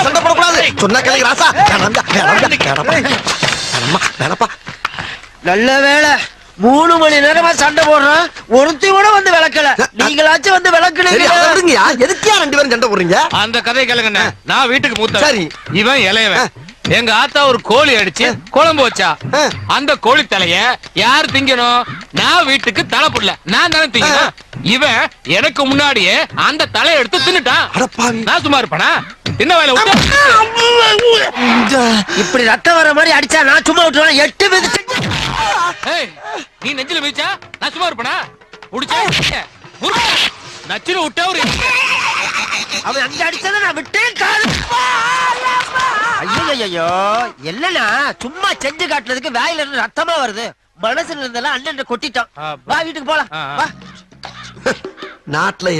சண்டை போடக்கூடாது சொன்னா கிளை ராசா. நல்ல வேலை 3 மணி நேரமா சண்டை போடுறோம், ஒருத்தி கூட வந்து விளக்கல. நீங்களாச்சும் வந்து விளக்குனீங்க. எதுக்கியா 2 பேரும் சண்டை போடுறீங்க? அந்த கதை கேளுங்க. நான் வீட்டுக்கு மூத்த, சரி இவன் இளையவன். எங்க ஆத்தா ஒரு கோழி அடிச்சு குழம்பு வச்சா. அந்த கோழி தலைய யார் திங்கணும்? நான் வீட்டுக்கு தலை புடல, நான் தானே திங்கணும். இவன் எனக்கு முன்னாடியே அந்த தலையை எடுத்து தின்னுட்டான். நான் சும்மா இருப்பானா? என்ன வேலை விட்டு இப்படி ரத்தம் வர மாதிரி அடிச்சா நான் சும்மா விட்டுருவேன். 8 மிதிச்சு நீ நெஞ்சில மிதிச்சா நான் சும்மா இருப்பேனா? முடிச்சா நச்சில விட்டா ஒரு அவன் அங்க அடிச்சத நான் விட்டேன். ஐயோ இல்லனா சும்மா செஞ்சு காட்டுறதுக்கு வாயில இருந்து ரத்தமா வருது. மனசுல இருந்தெல்லாம் அண்ணன் கொட்டிட்டான். வா வீட்டுக்கு போலாம். வா. நாட்டுல